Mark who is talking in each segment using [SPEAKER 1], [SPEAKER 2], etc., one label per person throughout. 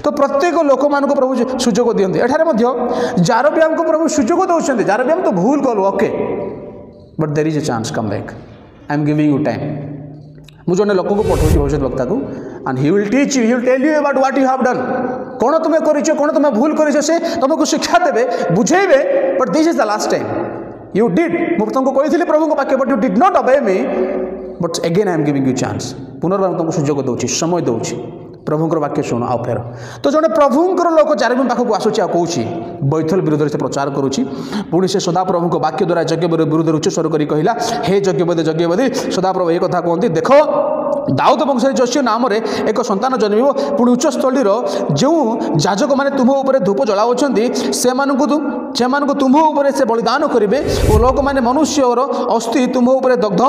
[SPEAKER 1] तो प्रत्येक लोक मान प्रभु सुजोग दिखते एठारे जारबियाम को प्रभु सुजोग दौरान जारबियाम तो भूल कलु okay but there is a chance come back I am giving you time मुझे जड़े लोक को पठाऊँ भविष्य वक्ता को and he will teach you he will tell you about what you have done कौन तुम कर तुम भूल कर से तुमको शिक्षा देवे बुझेबे but this is the last time you did मुझे तुमको कही प्रभु को वाक्य but you did not obey me but again I am giving you chance पुनर्बार तुमको सुजोग दूसरी समय दूसरी प्रभुंर वाक्य शुण आउ फेर तो जड़े प्रभुंर लोक जारबियाम पाखक आसूँ आ कौच बैथल विरोध से प्रचार करुच्ची पुणी से सदाप्रभु वाक्य द्वारा यज्ञ विरोध उच्च स्वर कर कहला हे यज्ञवेदी सदाप्रभु ये कथा कहते देख दाऊद वंश जोशी नाम एक संतान जन्म पुणी उच्चस्थलीर जो जाजक मैंने तुम उपर धूप जलाऊँच से तुम उपर से बलिदान करेंगे और लोक मैंने मनुष्यर अस्थि तुम उपर दग्ध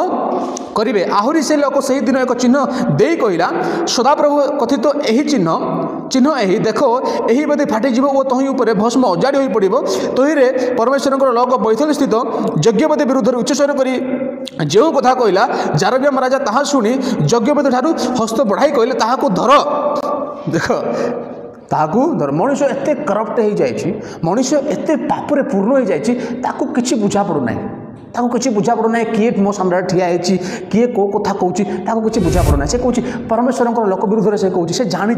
[SPEAKER 1] करेंगे आहरी से लोक से दिन एक चिन्ह दे कहला सदाप्रभु कथित तो यही चिन्ह यही देख यही बेदी फाटिज और तही उपर भस्म अजाड़ी हो पड़ो तही परमेश्वर लोक बैथल स्थित यज्ञवेदी विरुद्ध उच्च स्वर कर जो कथा कहला जारबियाम राजा ताहा शुणी यज्ञवेदी ठारू हस्त बढ़ाई कहले ताहाकू धर देख ताहाकू धर मनुष्य एते करप्ट हो जाए मनुष्य एते पापरे पूर्ण हो जाए ताकू किछि बुझा पड़ुना ताकू किसी बुझा पड़ना किए मो सामने ठिया है किए कौ कथा कहूँ किसी बुझा पड़ना से कहूँ परमेश्वर लोक विरुद्ध से कहूँ से जानी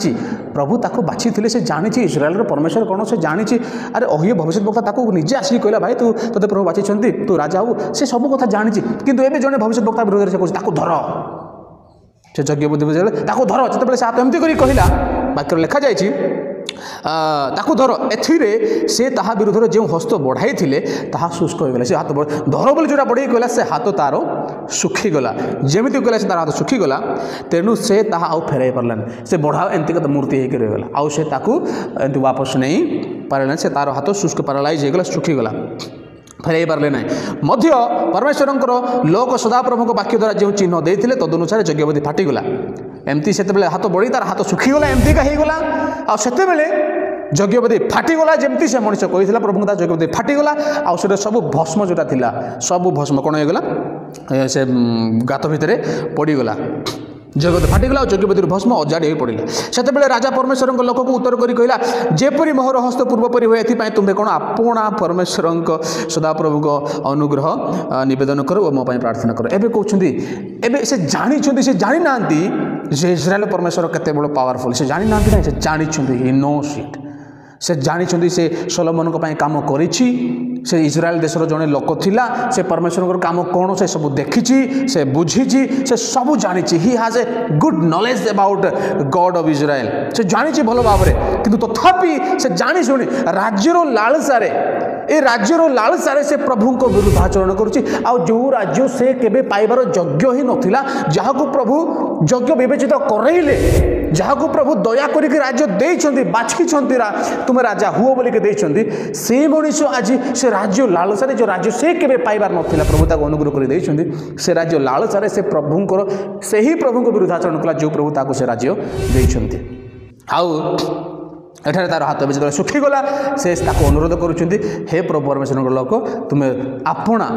[SPEAKER 1] प्रभु ताको बाछी थे से जानी इस्राएल परमेश्वर कौन से जानी अरे अहि भविष्य वक्ता ताको निजे आसिक कहला भाई तू तोते प्रभु बाछी तू राजा हो से सब कथा जानी किंतु एबे जड़े भविष्य वक्ता विरोध से कहूँ धर से यज्ञवेदी धर जिते से एमती कर कहला वाक्य लिखा जाए ताकू धर एथिरे से ताहा विरुद्ध जो हस्त बढ़ाई थे ताहा शुष्क हो गला से हाथ धर बोली जोटा बढ़ाई कहला से हाथ तार सुखीगला जमी कहला से तार हाथ सुखीगला तेणु से ताहा आउ फेराई पार्लानी से बढ़ा एमती मूर्ति होकर रहीगला आउ से ताकू एमती वापस नहीं पारे से तार हाथ शुष्क पारालाइज होगला सुखीगला फेरई पारे ना मध्य परमेश्वर लोक सदाप्रभु वाक्य द्वारा जो चिन्ह देते तदनुसार यज्ञवेदी फाटिगला एमती से हाथ बढ़ी तार हाथ सुखीगला एमती का होगला आते यज्ञवेदी फाटिगला जमती से मनुष्य कही प्रभु यज्ञवेदी फाटिगला आउ सब भस्म जोटा थिला सब भस्म कौन होगला से गात भितर पड़गला जगत फाटिगला और यज्ञवेदी भस्म अजाड़ी हो पड़ा से राजा परमेश्वर लोक को उत्तर कर कहला जेपरी मोहर हस्त पूर्वपरी हुए एपाई तुम्हें कौन आपणा परमेश्वर सदाप्रभु को अनुग्रह नवेदन कर और मोपाई प्रार्थना कर एबे कहते एबे से जानी से जानी ना जे इस्राएल परमेश्वर केते बड़ पावरफुल से जानी ना से जानी ही नोस इट से जानी से सोलोमन को काम करिछि से इस्राएल देशर जड़े लोक थिला से परमेश्वर काम कौन से सब देखी से बुझी से सब जानी ही has a good knowledge about God of Israel से जानी भल भाव में किंतु तथापि से जानी शुणी राज्यर लालसारे ए राज्यर लालसारे से प्रभु को विरुद्धाचरण करुच्ची जो राज्य से केबे पाइबार योग्य ही नथिला जहां प्रभु योग्य विवेचित करैले जहां प्रभु दया करिक राज्य देइछन्ति बाछिछन्ति तुम राजा हुओ बोली के देइछन्ति से मनुष्य आज से राज्य लालसारे जो राज्य से केबे पाइबार नथिला प्रभु ताको अनुग्रह कर देइछन्ति से राज्य लालसारे से प्रभुंकर से ही प्रभु को विरुद्धाचरण कला जो प्रभु ताको से राज्य देइछन्ति आउ एठारे तार हाथ जो सुखीगला से अनुरोध करुँच हे प्रभु परमेश्वर लोक तुम्हें आपणा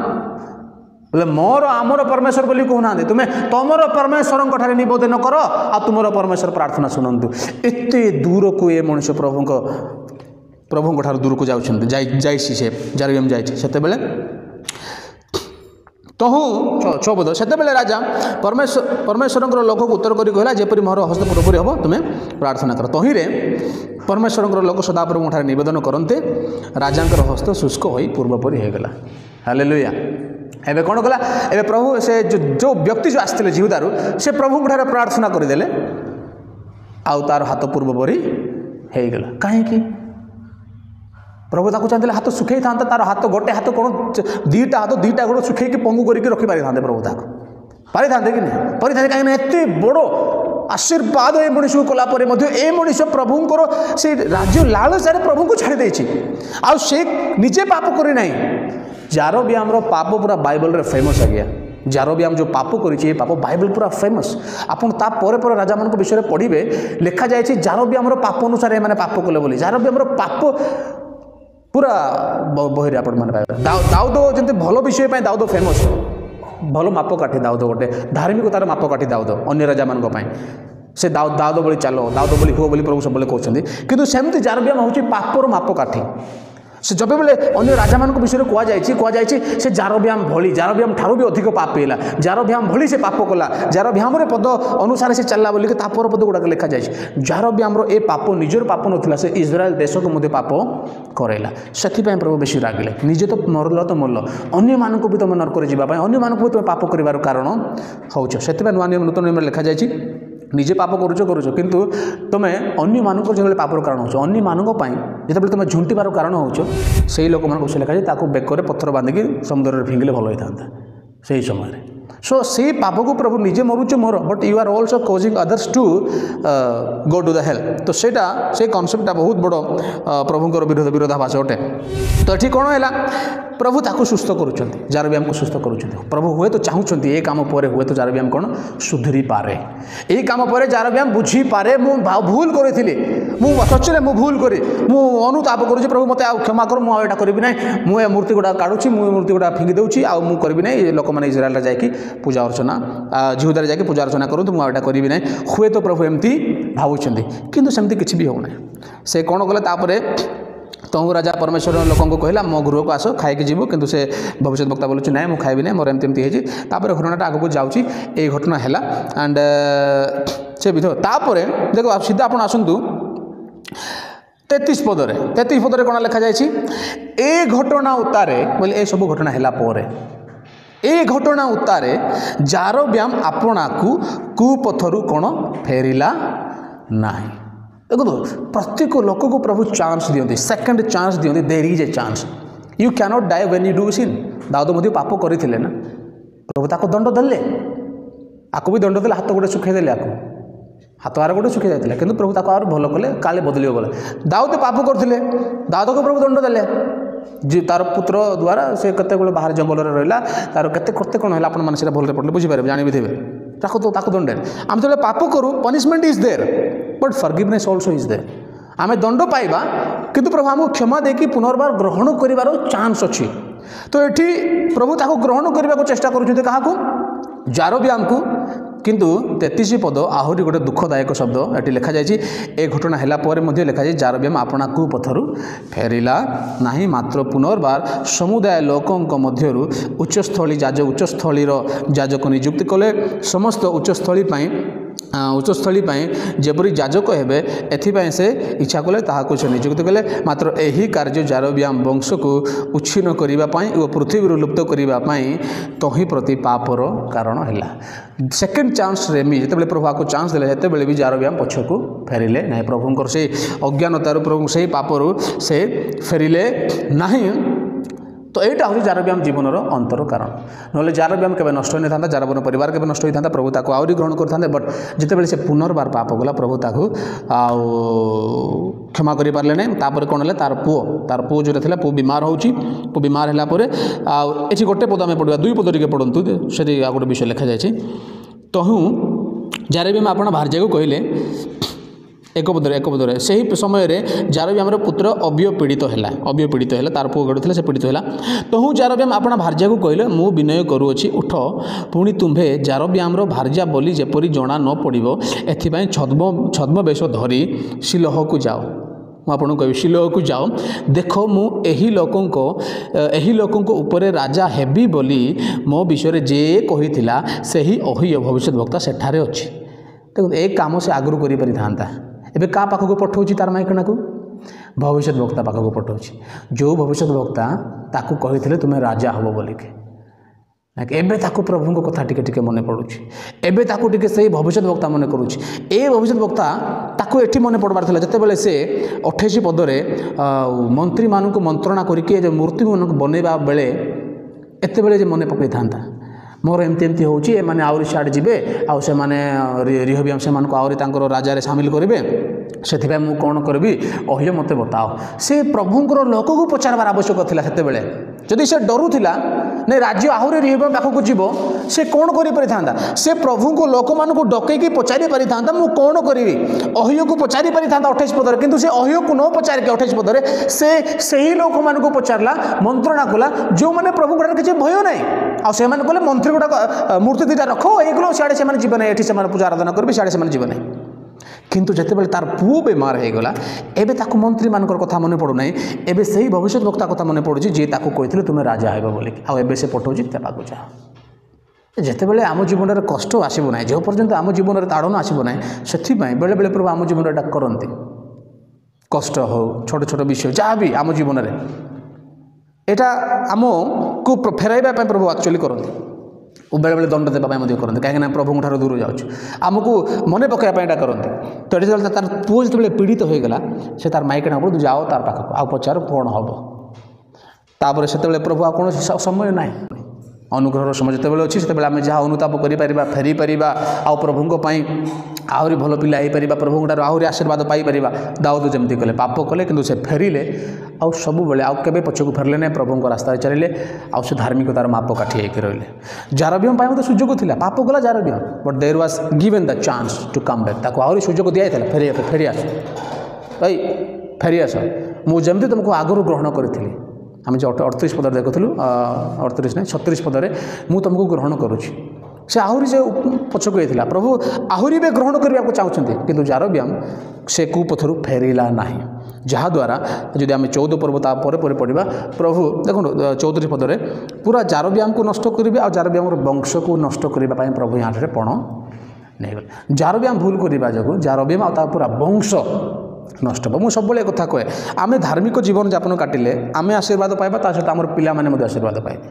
[SPEAKER 1] बोले मोर आमर परमेश्वर बोली कहना तुम्हें तुमर परमेश्वर निवेदन कर आ तुमर परमेश्वर प्रार्थना शुणु एत दूर को ये मनुष्य प्रभु ठार दूर को जाए से जारबियाम जाते तहु चौबद से राजा परमेश्वर लोक को उत्तर कर कहला जेपरी मोहर हस्त पूर्वपरी हम तुम्हें प्रार्थना कर तही परमेश्वर लोक सदाप्रभु ठार नवेदन करते राजा हस्त शुष्क हो पूर्वपरी होगला हालेलुया एबे कौन कला एबे प्रभु से जो व्यक्ति जो आसते जीवदारू से प्रभु ठार प्रार्थना करदे आउ तार हाथ पूर्वपरी होगला कहीं प्रभु ताको चाहते हाथ सुखई था तार हाथ गोटे हाथ कौन दीटा हाथ दीटा गोड़ सुखई पंगु करके रखिपारि था प्रभु ताको पारि था कि नहीं पारि था कहीं एत बड़ आशीर्वाद ए मनुष्य को कलापर ए मनुष्य प्रभुंर से राज्य लालसारे प्रभु को छाड़ी देछि आ से निजे पाप करना जारबियाम पाप पूरा बाइबल रे फेमस आ गया जारबियाम जो पाप करिछि पाप बाइबल पूरा फेमस आपन ता पर राजा मान विषय पढ़िबे लिखा जाए जारबियाम पाप अनुसार मैंने पाप कले बोली जारबियाम पाप पूरा बही आप दाऊद जमी भल विषय दाऊद फेमस भल मापकाठी दाऊद गोटे धार्मिकतार मापकाठी दाऊद अन्य राजा मान से दाऊद भली चल दाऊद भली हुओ बोली प्रभु सब कहते किंतु सेमती जारबियाम हूँ पापर मापकाठी से जब बेले अन्य राजा मान विषय कहुई से जारबियाम भली जारबियाम ठारू भी अधिक पाप पेला जारबियाम भली से पाप कला जारबियाम पद अनुसार से चलला बोलिक तापर पद गुड़ाक लिखा जाए जारबियाम ए पाप निजर पाप नाला से इज्राएल देश को मध्य पाप कराइला से प्रभु बेसी रागिले निजे तो मरल तो मरल अन्य मानक भी तुम नरक जावाई अन्य मानक भी तुम पाप कर कारण होच से नुआ नियम नूतन नियम लिखा जाए निजे पाप करुच किंतु तुम अन्य मानक जो पापर कारण हो अन्य मानक जिते तुम झुंटार कारण हो से लोक मान विषय लिखा जाए बेकर पत्थर बांधिकी समुद्र में फिंगिले भल होता से समय सो से पाप को प्रभु निजे मरुच मोर but you are also causing others to go to the hell तो सेटा से कॉन्सेप्टा बहुत बड़ प्रभुंर विरोधाभास अटे तो ये कौन है प्रभु ताको सुस्थ करुँच जारबियाम को सुस्थ करुँच प्रभु हुए तो चाहूँगी ये कम पर हुए तो जारबियाम कौन सुधरी पारे ये कम पर जारबियाम बुझी पारे मु भूल करी सचरे मु भूल करी मु अनुताप करुँच प्रभु मत क्षमा कर मुझे करी ना मुझे मूर्ति गुड़ा काढ़ुची मुझे मूर्ति गुड़ा फिंगी दूसरी आउ मुझे करी ना लोक मैंने इज्राएल जाकि पूजा अर्चना जिहुदार जाकि पूजा अर्चना करूँ मुझे करी ना हुए तो प्रभु एमती भावुंट किंतु सेमती किसी भी होना से कौन कले तापर तहु राजा परमेश्वर लोक कहला मो गृह को आस खाई जीव किंतु से भविष्य वक्ता बोलूँ ना मुझे खाइबी ना मोर एमती होती घटनाटा आगक जाऊँगी ये घटना है एंड से विध तापर देखो सीधा आप आसतु 33 पदरे कौन लिखा जाए ए घटना उतारे बोले ए सब घटना है ए घटना उतारे जारबियाम आपना को कुपथरु कौन फेरिला नहीं देखो प्रत्येक लोक को प्रभु चांस दियंती सेकंड चांस दियंती there is a chance you cannot die when you do sin दाऊद मध्य पाप करथिले ना प्रभु ताको दंड देले आको भी दंड देले हाथ गोटे सुखाई देले आको हाथ आर गोटे सुखी जाता कि प्रभु ताको आर भल कले काले बदल गले दाऊद पाप करथिले दाऊद को प्रभु दंड देले जी तार पुत्र द्वारा से कते बाहर जंगल में रहा तार केते कौन है आप भल पढ़ले बुझीपारे जानवी थे ताको दंड आम जो पाप करूँ punishment is there but forgiveness also is there आम दंड पाइबा किंतु प्रभु आमको क्षमा देकी पुनर्बार ग्रहण कर चांस अच्छी तो ये प्रभु ताको ग्रहण करने को चेष्टा करुँच क्या जारबियाम को किंतु 33 पद आहरी गोटे दुखदायक शब्द ये लिखा जाए ए घटना है लिखा जाए जारबियाम आपना कुपथरु फेरिला नहीं मात्र पुनर्बार समुदाय लोकों मध्यरु उच्चस्थली उच्चस्थलीर जाजक नियुक्ति कले समस्त उच्चस्थली जेपरी जाजक हेबे एथिपाई से इच्छा कले ताहाको से नियुक्ति कले मात्र यही कार्य जारबियाम वंश को उच्छिन्न करने और पृथ्वी लुप्त करने तही प्रति पापर कारण है सेकेंड चांस रे जिते प्रभु आपको चांस देले हेते बेले भी जारबियाम पछकू फेरिले नहीं प्रभुंकर से अज्ञानतार प्रभु से पापरू से फेरिले नहीं तो यहाँ हूँ जारबियाम जीवनर अंतर कारण ना जारबियाम केवे नष्ट होता जारबियाम परिवार केवे नष्ट होता प्रभु ताको आहरी ग्रहण करते बट जितेबाला से पुनर्बार पाप गला प्रभु ताको क्षमा कर पारे ना तापर कौन है तार पुओ जो था पुओ बीमार होची पुओ बीमार है ये गोटे पद आम पढ़ा 2 पद टे पढ़ु से गोटे विषय लिखा जाए तहु जारबियाम आपण भार्या को कहले एक पदरे से ही समय जारबियाम पुत्र अव्य पीड़ित है तार पुओ गढ़ी से पीड़ित है तहु जारबियाम अपना भार्या को कहले मु विनय करुअछि उठ पुणी तुम्भे जारबियाम भार्या बोली जेपरी जना न पड़ो एथिपाई छद्म वेश धरी शिलोह को जाओ मुझे कह शिलोह को जाओ देख मु एही लोकों ऊपर राजा हेबी बोली मो विषय जे कहिथिला सेही अहिय भविष्य वक्ता सेठारे अछि देखो एक काम से आगु करि था एबे का पाखक पठाऊँ तार माइकना को भविष्य वक्ता पाखक पठाऊँ जो भविष्य वक्ता ताकू कही तुम्हें राजा हम बोलिके एबे ताकू प्रभु को कथा टिके मन पड़ुछि एबे ताकू टिके सही भविष्य वक्ता मन करुछि ए भविष्य वक्ता ताकू एठी मन पड़बार थिला जते बेले से 28 पदरे मंत्री मानू मंत्रणा करके जो मूर्ति मन बनैबा बेले एते बेले जे मन पकई थांता मोर एमती होची ए माने आउरी सियाड़े जीवे आउ से माने रिहबियाम से मानको आउरी तांकर राजा सामिल करेंगे से मु कौन करी अहिय मत बताओ से प्रभुंर लोक को पचारबार आवश्यक था से जदि से डरुला नहीं राज्य आहरी रिहबियाम पाखक जीव से कौन कर से प्रभु को लोक मान डकईकी पचारि पारि था मु कौन करी अहिय को पचारि पारि था 28 पदर किंतु से अहिय को न पचारिक 28 पदर से ही लोक मान पचारा मंत्रणा कला जो मैंने प्रभु किसी भय ना आसे कहले मंत्री गुड़ा मूर्ति दुटा रख ये सियाड़े से जीवन ये पूजा आराधना करेंगे सियाड़े से जीवन नहीं किंतु जितेबाला तार पुओ बेमार हो गला एबे ताकू मंत्री मानकर कथा मन पड़ूना एबे से ही भविष्य वक्ता कथा मन पड़ू जी ताकू कहते तुम्हें राजा हो बोलिक आबे से पठाऊँ तेपाक जा जितेबाला आम जीवन में कष्ट आसब ना जो पर्यंत आम जीवन में ताड़न आसब ना से बेले बेले प्रभु आम जीवन में करते कष्ट हो छोट छोट विषय जहाँ भी आम जीवन में यहाँ आम को फेराइबा प्रभु एक्चुअली करते बेले बेले दंड देवाई करते कहीं प्रभु ठार दूर जाऊँ आमको मन पकाइवाई करते तो ये तार पुओ जो पीड़ित हो गला से तार माइक बोल जाओ तार पाखक आ पचार कौन हम तापर से प्रभु आ कौन समय ना अनुग्रहर समय जिते अच्छी से आम जहाँ अनुताप कर फेरी पार आ प्रभु आहरी भल पिला हो पार प्रभु आहरी आशीर्वाद पाइपर दाऊद जमती कले पाप कले कि से फेरिले आउ सब बेले आउ केबे पछकू फेरले ना प्रभु रास्ता चलिए आउ से धार्मिकतार माप काठी होकर रहिले जारबियम मत सुजोग थिला पाप कला जारबियम but there was given the chance to come back ताको आहरी सुजोग दिया था फेरी आस भाई फेरी आस मुझे तुमको आगु ग्रहण करी आम जो 38 पदर देखुलु 38 नहीं 36 पदर मु तुमको ग्रहण करुँची से आहरी से पछक होता प्रभु आहरी भी ग्रहण करने को चाहते किंतु जारबियम से कुपथर फेरला ना जहाद्वारा जदि आम 14 पर्व तापर पढ़ा प्रभु देखो 34 पदर पूरा जारबियम को नष्ट करेंगे आ जारबियम वंश को नष्ट करने प्रभु यहाँ पण नहीं गले जारबियम भूल करने जो जारबियम आ पूरा वंश नष्ट हे मुझे सब कथा कहे आम धार्मिक जीवन यापन काटिले आम आशीर्वाद पाइबा ता सहित आम पाने आशीर्वाद पाइबे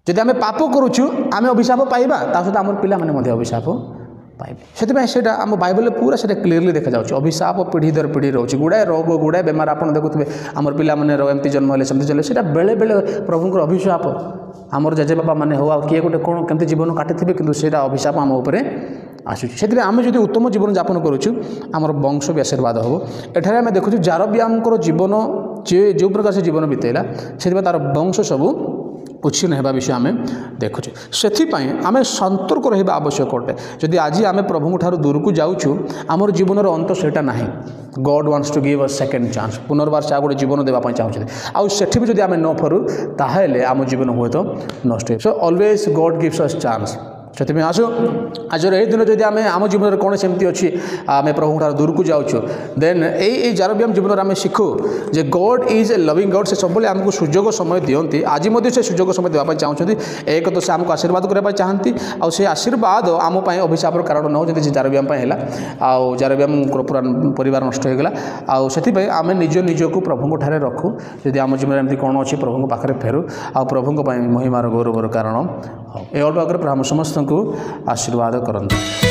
[SPEAKER 1] जदि आम पाप करुचु आम अभिशाप पाइबा ता सहित आम पाने अभिशाप पाइबे से आम बाइबल पूरा से क्लीयरली देखा जाऊँच अभिशाप पीढ़ी दर पीढ़ी रोचे गुड़ाए रोग गुड़ाए बेमार आप देखुए आम पाने एमती जन्म है सेमती चले से बेले बेले प्रभुंर अभिशाप आमर जेजेबापा मैंने हो किए गोटे कौन केमती जीवन काटी कि से अभिशाप आम उपर आसूँ आम जो उत्तम जीवन यापन करुचु आमर वंश भी आशीर्वाद हम एठारे आम देखु जारबियम जीवन जो प्रकार से जीवन बितेला से तार वंश सबू उच्छिन्न होगा विषय आम देखुचे से आम सतर्क रहा आवश्यक अटे जदि आज आम प्रभु ठार दूर को जाऊँ आमर जीवन अंत सेटा ना God wants to give a second chance पुनर्बार से गोटे जीवन देवाई चाहते आउ सेठी भी जदि आम न फेरु ताहेले आम जीवन हुए तो नष्ट हो so always God gives us chance से आसो आज ये दिन जब आम आम जीवन में कौन सेमती अच्छी आम प्रभु ठार दूर को जाऊँ देन ये जारबियम जीवन आम शिखु जे God is a loving God से सब आमको सुजोग समय दिखती आज से सुजोग समय देवाई चाहते एक तो से आमको आशीर्वाद करने चाहती आउ से आशीर्वाद आम अभिशापर कारण न हो जैसे जारबियम है आउ जारबियम पूरा परिवार नष्ट होगला आउ से आम निज निजक प्रभु ठारे रखु जदि आम जीवन एमती कौन अच्छी प्रभु पाखे फेरु आ प्रभु महिमार गौरवर कारण हो ये अल्प आगे प्रभु समस्त को आशीर्वाद करते।